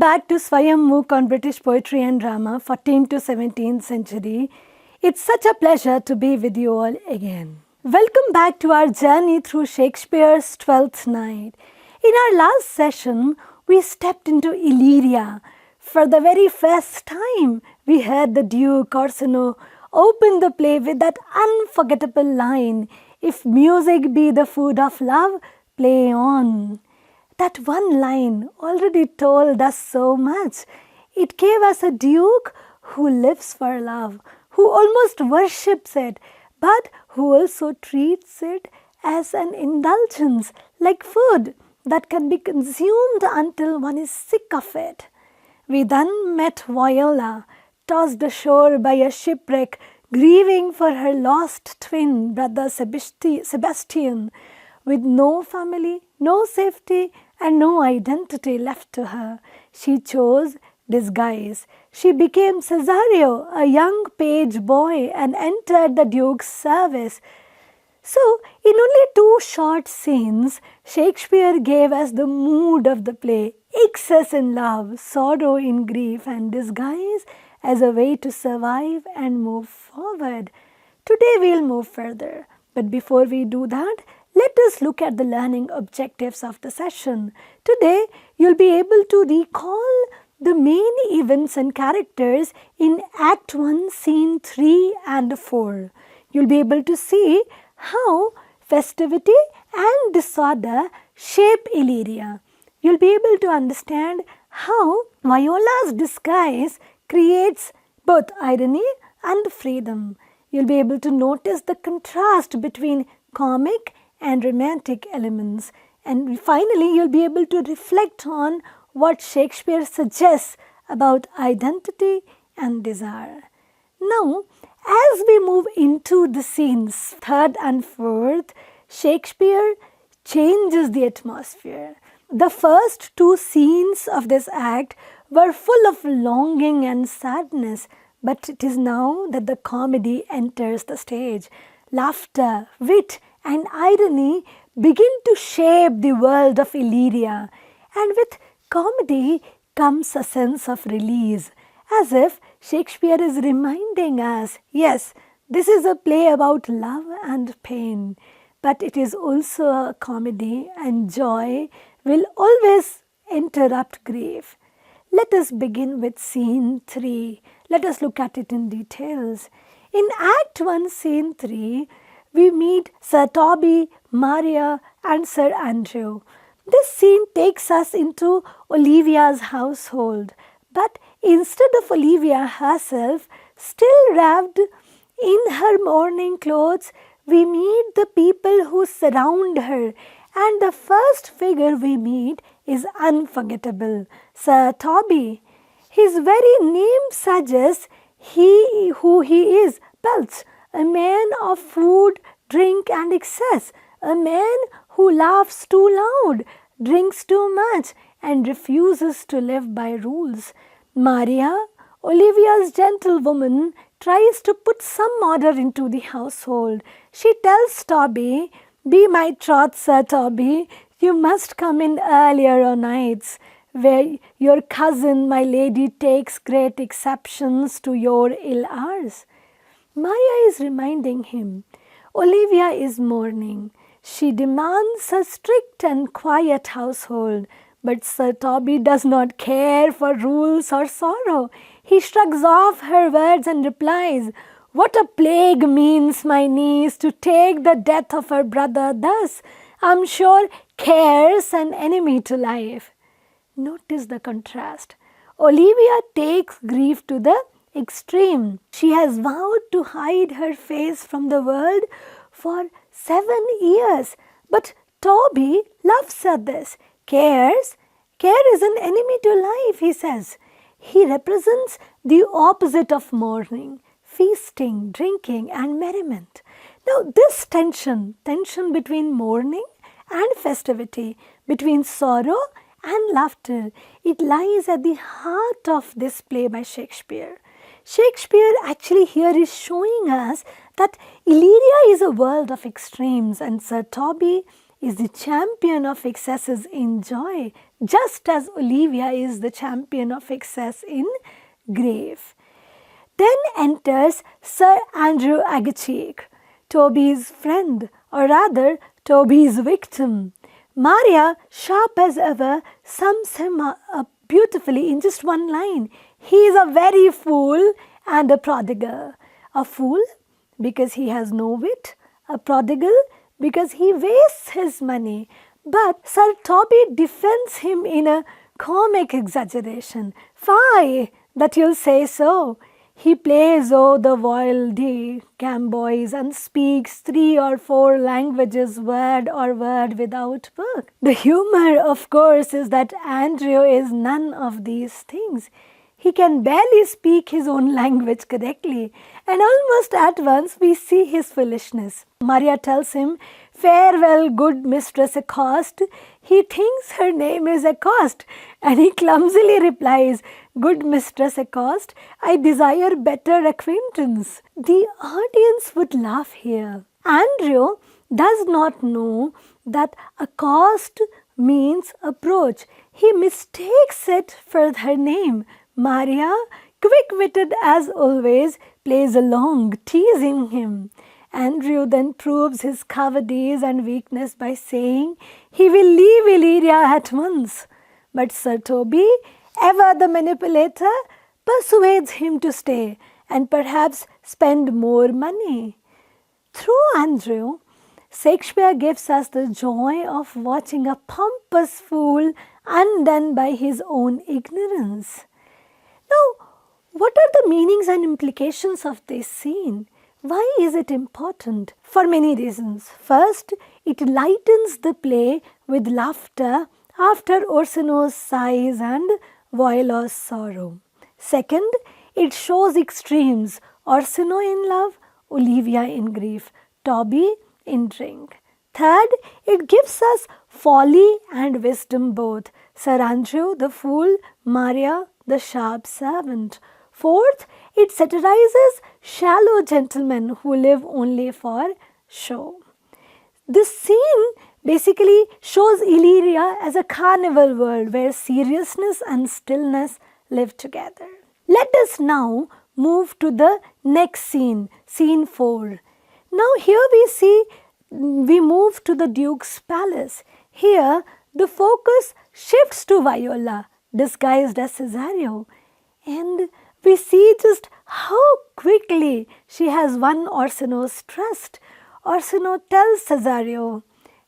back to Swayam MOOC on British Poetry and Drama, 14th to 17th century. It's such a pleasure to be with you all again. Welcome back to our journey through Shakespeare's Twelfth Night. In our last session, we stepped into Illyria. For the very first time, we heard the Duke Orsino open the play with that unforgettable line, "If music be the food of love, play on." That one line already told us so much. It gave us a duke who lives for love, who almost worships it, but who also treats it as an indulgence, like food that can be consumed until one is sick of it. We then met Viola, tossed ashore by a shipwreck, grieving for her lost twin brother Sebastian, with no family, no safety, and no identity left to her. She chose disguise. She became Cesario, a young page boy, and entered the Duke's service. So, in only 2 short scenes, Shakespeare gave us the mood of the play: excess in love, sorrow in grief, and disguise as a way to survive and move forward. Today we'll move further, but before we do that, let us look at the learning objectives of the session. Today, you'll be able to recall the main events and characters in Act 1, Scene 3 and 4. You'll be able to see how festivity and disorder shape Illyria. You'll be able to understand how Viola's disguise creates both irony and freedom. You'll be able to notice the contrast between comic and romantic elements. And finally, you'll be able to reflect on what Shakespeare suggests about identity and desire. Now, as we move into the scenes 3rd and 4th, Shakespeare changes the atmosphere. The first 2 scenes of this act were full of longing and sadness, but it is now that the comedy enters the stage. Laughter, wit, and irony begin to shape the world of Illyria, and with comedy comes a sense of release, as if Shakespeare is reminding us, yes, this is a play about love and pain, but it is also a comedy, and joy will always interrupt grief. Let us begin with Scene 3. Let us look at it in details. In Act 1, Scene 3, we meet Sir Toby, Maria, and Sir Andrew. This scene takes us into Olivia's household, but instead of Olivia herself, still wrapped in her mourning clothes, we meet the people who surround her, and the first figure we meet is unforgettable: Sir Toby. His very name suggests who he is: pelts. A man of food, drink, and excess. A man who laughs too loud, drinks too much, and refuses to live by rules. Maria, Olivia's gentlewoman, tries to put some order into the household. She tells Toby, "Be my troth, Sir Toby, you must come in earlier o' nights, where your cousin, my lady, takes great exceptions to your ill hours." Maya is reminding him, Olivia is mourning. She demands a strict and quiet household, but Sir Toby does not care for rules or sorrow. He shrugs off her words and replies, "What a plague means my niece to take the death of her brother thus? I'm sure care's an enemy to life." Notice the contrast. Olivia takes grief to the extreme. She has vowed to hide her face from the world for 7 years. But Toby laughs at this. Care is an enemy to life, he says. He represents the opposite of mourning: feasting, drinking, and merriment. Now this tension between mourning and festivity, between sorrow and laughter, it lies at the heart of this play by Shakespeare. Shakespeare actually here is showing us that Illyria is a world of extremes, and Sir Toby is the champion of excesses in joy, just as Olivia is the champion of excess in grief. Then enters Sir Andrew Aguecheek, Toby's friend, or rather Toby's victim. Maria, sharp as ever, sums him up beautifully in just one line. He is a very fool and a prodigal. A fool because he has no wit, a prodigal because he wastes his money. But Sir Toby defends him in a comic exaggeration. Fie, that you'll say so. He plays the wild gamboys and speaks 3 or 4 languages word without book. The humor, of course, is that Andrew is none of these things. He can barely speak his own language correctly, and almost at once we see his foolishness. Maria tells him, "Farewell, good Mistress Accost." He thinks her name is Accost, and he clumsily replies, "Good Mistress Accost, I desire better acquaintance." The audience would laugh here. Andrew does not know that accost means approach. He mistakes it for her name. Maria, quick-witted as always, plays along, teasing him. Andrew then proves his cowardice and weakness by saying he will leave Illyria at once. But Sir Toby, ever the manipulator, persuades him to stay and perhaps spend more money. Through Andrew, Shakespeare gives us the joy of watching a pompous fool undone by his own ignorance. Now, what are the meanings and implications of this scene? Why is it important? For many reasons. First, it lightens the play with laughter after Orsino's sighs and Viola's sorrow. Second, it shows extremes: Orsino in love, Olivia in grief, Toby in drink. Third, it gives us folly and wisdom both: Sir Andrew the fool, Maria the sharp servant. Fourth, it satirizes shallow gentlemen who live only for show. This scene basically shows Illyria as a carnival world where seriousness and stillness live together. Let us now move to the next scene, scene 4. Now here we move to the Duke's palace. Here the focus shifts to Viola, disguised as Cesario, and we see just how quickly she has won Orsino's trust. Orsino tells Cesario,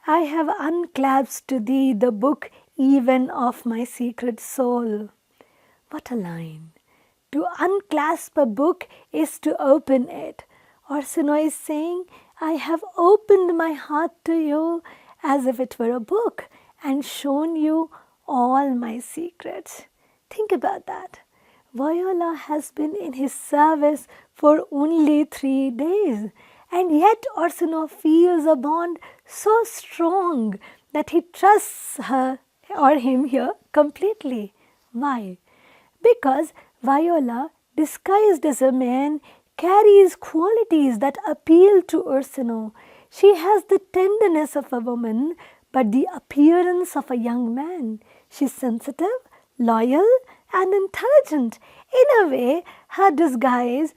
"I have unclasped to thee the book even of my secret soul." What a line! To unclasp a book is to open it. Orsino is saying, "I have opened my heart to you as if it were a book and shown you all my secrets." Think about that. Viola has been in his service for only 3 days, and yet Orsino feels a bond so strong that he trusts her or him here completely. Why? Because Viola, disguised as a man, carries qualities that appeal to Orsino. She has the tenderness of a woman, but the appearance of a young man. She's sensitive, loyal, and intelligent. In a way, her disguise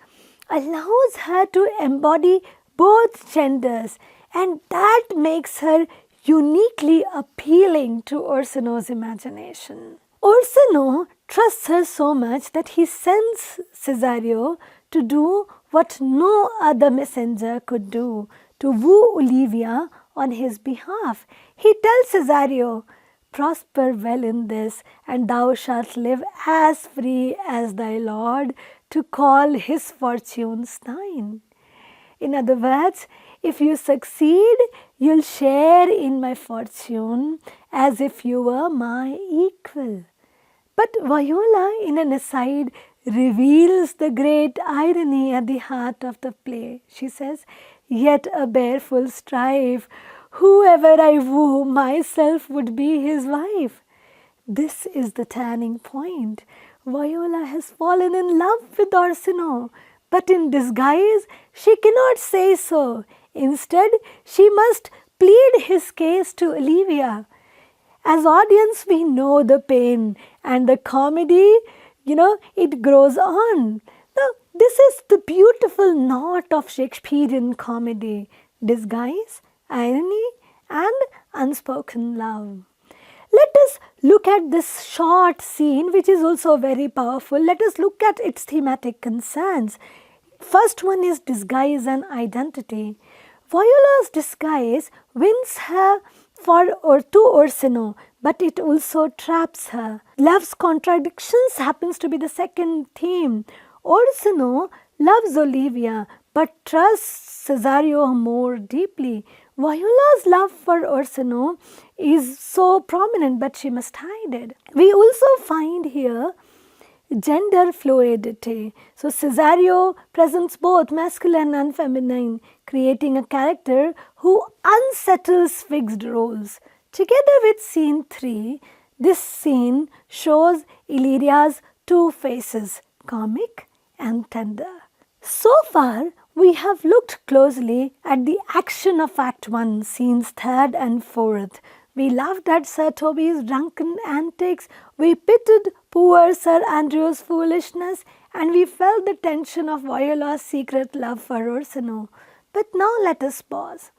allows her to embody both genders, and that makes her uniquely appealing to Orsino's imagination. Orsino trusts her so much that he sends Cesario to do what no other messenger could do, to woo Olivia on his behalf. He tells Cesario, "Prosper well in this, and thou shalt live as free as thy lord to call his fortunes thine." In other words, if you succeed, you'll share in my fortune as if you were my equal. But Viola, in an aside, reveals the great irony at the heart of the play. She says, "Yet a bareful strife, whoever I woo, myself would be his wife." This is the turning point. Viola has fallen in love with Orsino, but in disguise she cannot say so. Instead, she must plead his case to Illyria. As audience, we know the pain and the comedy, it grows on. Now, this is the beautiful knot of Shakespearean comedy: disguise, irony, and unspoken love. Let us look at this short scene, which is also very powerful. Let us look at its thematic concerns. First one is disguise and identity. Viola's disguise wins her to Orsino, but it also traps her. Love's contradictions happens to be the second theme. Orsino loves Olivia, but trusts Cesario more deeply. Viola's love for Orsino is so prominent, but she must hide it. We also find here gender fluidity. So Cesario presents both masculine and feminine, creating a character who unsettles fixed roles. Together with scene 3, this scene shows Illyria's two faces, comic and tender. So far, we have looked closely at the action of Act 1, scenes 3rd and 4th. We laughed at Sir Toby's drunken antics, we pitied poor Sir Andrew's foolishness, and we felt the tension of Viola's secret love for Orsino. But now let us pause.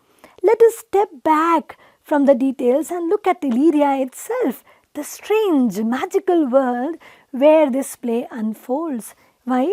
Let us step back from the details and look at Illyria itself, the strange, magical world where this play unfolds. Why?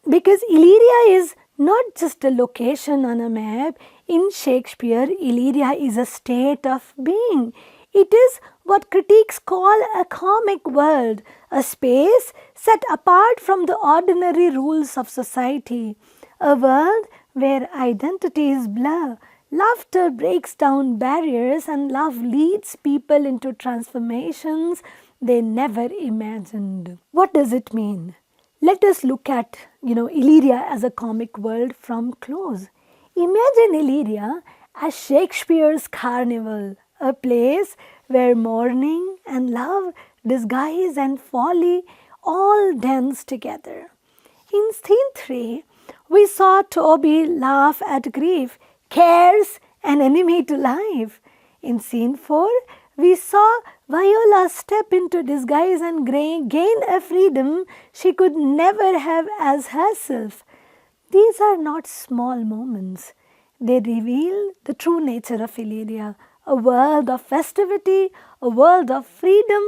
Because Illyria is not just a location on a map. In Shakespeare, Illyria is a state of being. It is what critics call a comic world, a space set apart from the ordinary rules of society, a world where identities blur, laughter breaks down barriers, and love leads people into transformations they never imagined. What does it mean? Let us look at, Illyria as a comic world from close. Imagine Illyria as Shakespeare's carnival, a place where mourning and love, disguise and folly all dance together. In scene 3, we saw Toby laugh at grief, cares, an enemy to life. In scene 4, we saw Viola step into disguise and gain a freedom she could never have as herself. These are not small moments. They reveal the true nature of Illyria, a world of festivity, a world of freedom,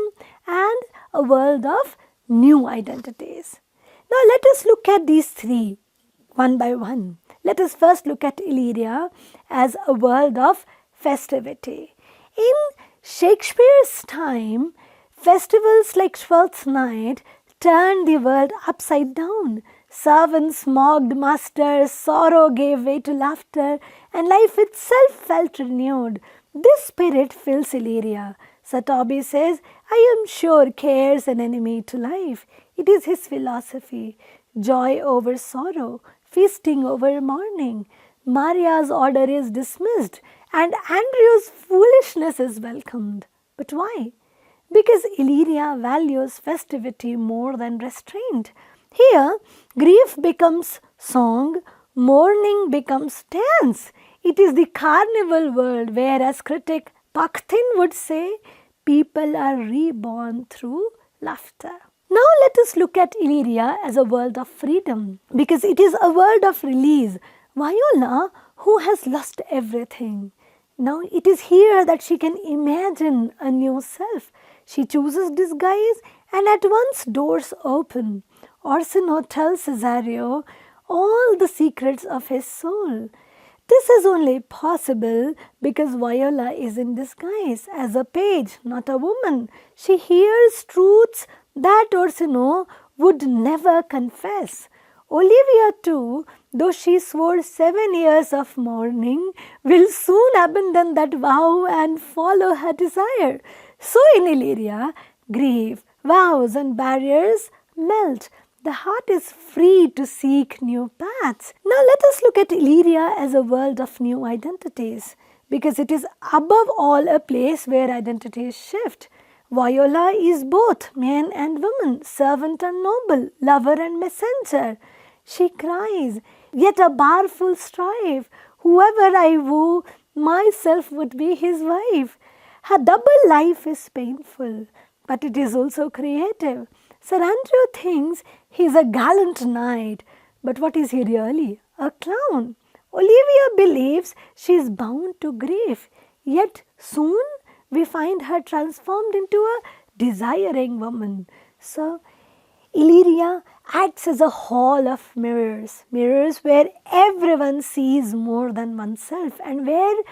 and a world of new identities. Now let us look at these three one by one. Let us first look at Illyria as a world of festivity. In Shakespeare's time, festivals like Twelfth Night turned the world upside down. Servants mocked masters, sorrow gave way to laughter, and life itself felt renewed. This spirit fills Illyria. Sir Toby says, I am sure care's an enemy to life. It is his philosophy. Joy over sorrow, feasting over mourning. Maria's order is dismissed, and Andrew's foolishness is welcomed. But why? Because Illyria values festivity more than restraint. Here, grief becomes song, mourning becomes dance. It is the carnival world where, as critic Bakhtin would say, people are reborn through laughter. Now let us look at Illyria as a world of freedom, because it is a world of release. Viola, who has lost everything, now it is here that she can imagine a new self. She chooses disguise, and at once doors open. Orsino tells Cesario all the secrets of his soul. This is only possible because Viola is in disguise as a page, not a woman. She hears truths that Orsino would never confess. Olivia too, though she swore 7 years of mourning, will soon abandon that vow and follow her desire. So in Illyria, grief, vows and barriers melt. The heart is free to seek new paths. Now let us look at Illyria as a world of new identities, because it is above all a place where identities shift. Viola is both man and woman, servant and noble, lover and messenger. She cries, yet a barful strife. Whoever I woo, myself would be his wife. Her double life is painful, but it is also creative. Sir Andrew thinks he is a gallant knight, but what is he really? A clown. Olivia believes she is bound to grief, yet soon we find her transformed into a desiring woman. So, Illyria acts as a hall of mirrors, mirrors where everyone sees more than oneself and where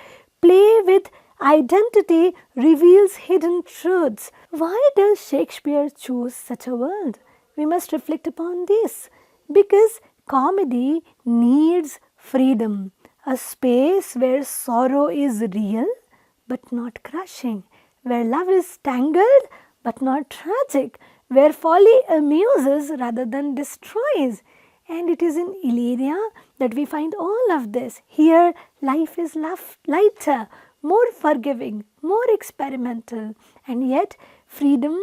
play with identity reveals hidden truths. Why does Shakespeare choose such a world? We must reflect upon this. Because comedy needs freedom, a space where sorrow is real but not crushing, where love is tangled but not tragic, where folly amuses rather than destroys. And it is in Illyria that we find all of this. Here, life is lighter, more forgiving, more experimental, and yet freedom,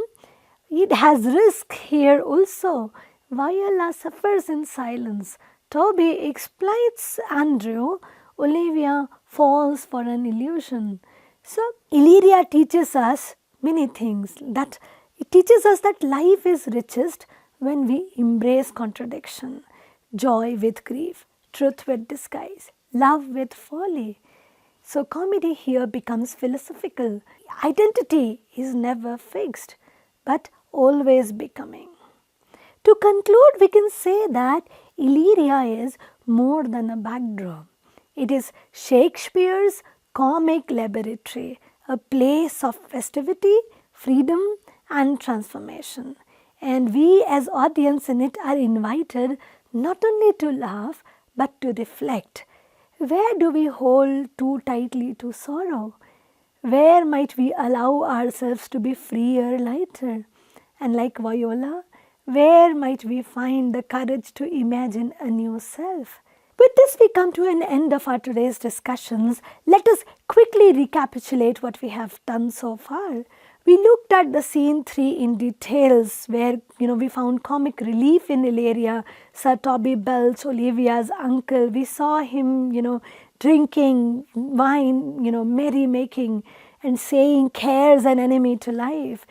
it has risk here also. Viola suffers in silence. Toby exploits Andrew. Olivia falls for an illusion. So, Illyria teaches us many things. That it teaches us that life is richest when we embrace contradiction, joy with grief, truth with disguise, love with folly. So, comedy here becomes philosophical. Identity is never fixed, but always becoming. To conclude, we can say that Illyria is more than a backdrop. It is Shakespeare's comic laboratory, a place of festivity, freedom, and transformation. And we as audience in it are invited not only to laugh but to reflect. Where do we hold too tightly to sorrow? Where might we allow ourselves to be freer, lighter? And like Viola, where might we find the courage to imagine a new self? With this, we come to an end of our today's discussions. Let us quickly recapitulate what we have done so far. We looked at the scene 3 in details where, we found comic relief in Illyria. Sir Toby Belch, Olivia's uncle, we saw him, drinking wine, merry-making and saying care's an enemy to life.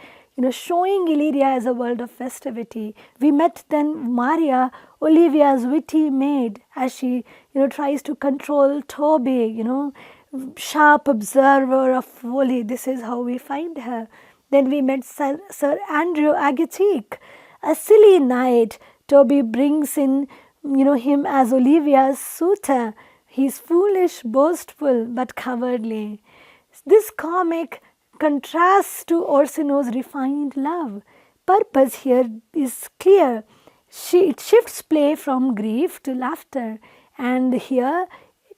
Showing Illyria as a world of festivity. We met then Maria, Olivia's witty maid, as she, tries to control Toby, sharp observer of folly. This is how we find her. Then we met Sir Andrew Agachique, a silly knight. Toby brings in, him as Olivia's suitor. He's foolish, boastful, but cowardly. This comic contrasts to Orsino's refined love. Purpose here is clear. It shifts play from grief to laughter, and here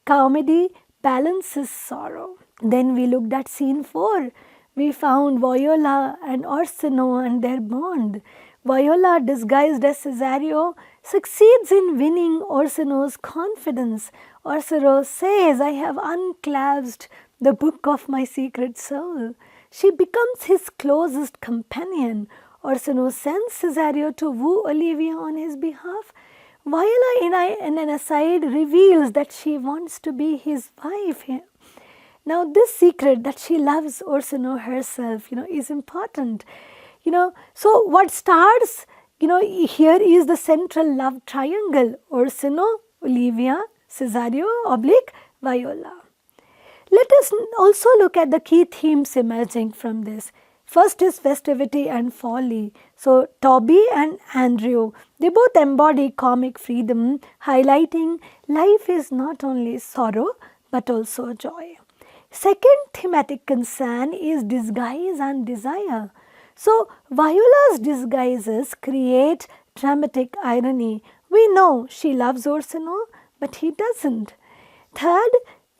comedy balances sorrow. Then we looked at scene 4. We found Viola and Orsino and their bond. Viola, disguised as Cesario, succeeds in winning Orsino's confidence. Orsino says, "I have unclasped the book of my secret soul." She becomes his closest companion. Orsino sends Cesario to woo Olivia on his behalf. Viola, in an aside, reveals that she wants to be his wife. Now, this secret that she loves Orsino herself, is important. So what starts, here is the central love triangle: Orsino, Olivia, Cesario, Viola. Let us also look at the key themes emerging from this. First is festivity and folly. So Toby and Andrew, they both embody comic freedom, highlighting life is not only sorrow but also joy. Second thematic concern is disguise and desire. So Viola's disguises create dramatic irony. We know she loves Orsino, but he doesn't. Third,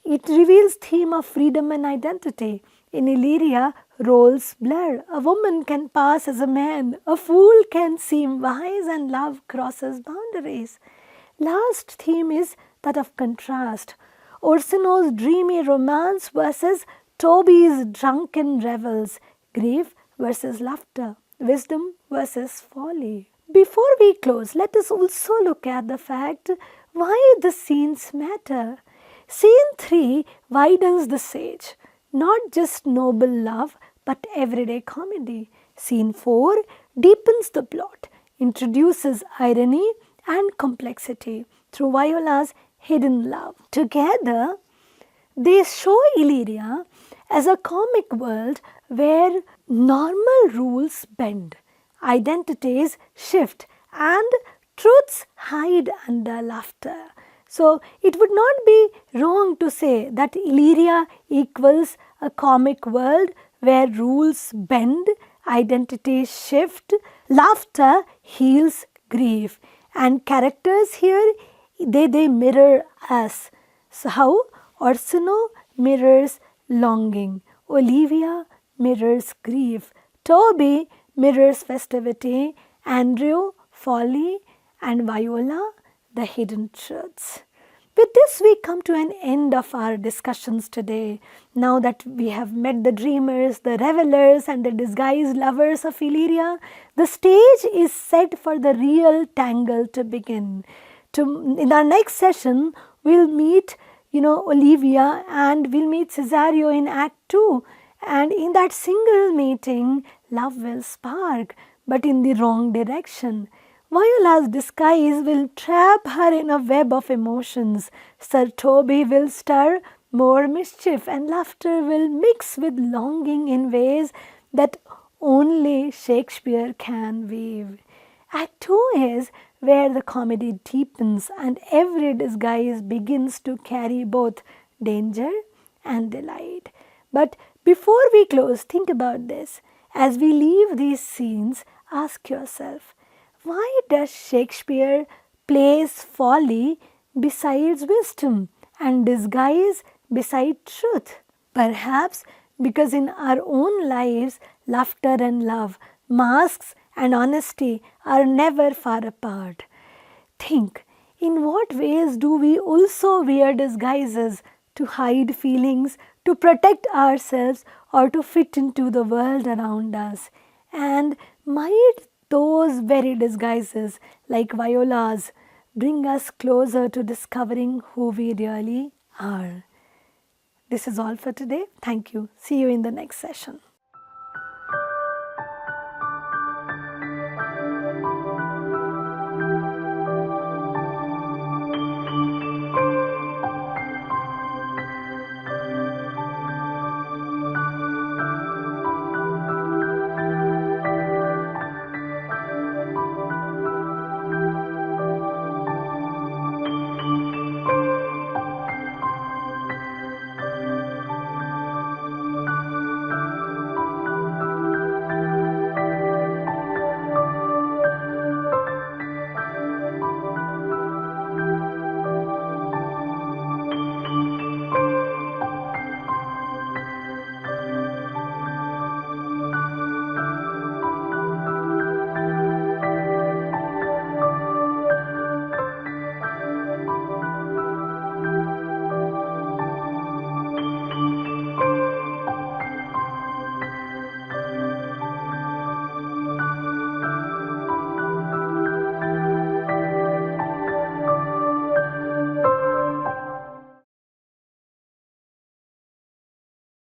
it reveals theme of freedom and identity. In Illyria, roles blur. A woman can pass as a man. A fool can seem wise, and love crosses boundaries. Last theme is that of contrast. Orsino's dreamy romance versus Toby's drunken revels. Grief versus laughter. Wisdom versus folly. Before we close, let us also look at the fact why the scenes matter. Scene 3 widens the stage, not just noble love but everyday comedy. Scene 4 deepens the plot, introduces irony and complexity through Viola's hidden love. Together, they show Illyria as a comic world where normal rules bend, identities shift, and truths hide under laughter. So, it would not be wrong to say that Illyria equals a comic world where rules bend, identities shift, laughter heals grief, and characters here, they mirror us. So, how? Orsino mirrors longing, Olivia mirrors grief, Toby mirrors festivity, Andrew folly, and Viola the hidden truths. With this, we come to an end of our discussions today. Now that we have met the dreamers, the revelers, and the disguised lovers of Illyria, the stage is set for the real tangle to begin. In our next session, we'll meet Olivia, and we'll meet Cesario in Act 2. And in that single meeting, love will spark, but in the wrong direction. Viola's disguise will trap her in a web of emotions. Sir Toby will stir more mischief, and laughter will mix with longing in ways that only Shakespeare can weave. Act 2 is where the comedy deepens and every disguise begins to carry both danger and delight. But before we close, think about this. As we leave these scenes, ask yourself, why does Shakespeare place folly besides wisdom and disguise beside truth? Perhaps because in our own lives, laughter and love, masks and honesty are never far apart. Think, in what ways do we also wear disguises to hide feelings, to protect ourselves, or to fit into the world around us? And might those very disguises, like Viola's, bring us closer to discovering who we really are? This is all for today. Thank you. See you in the next session.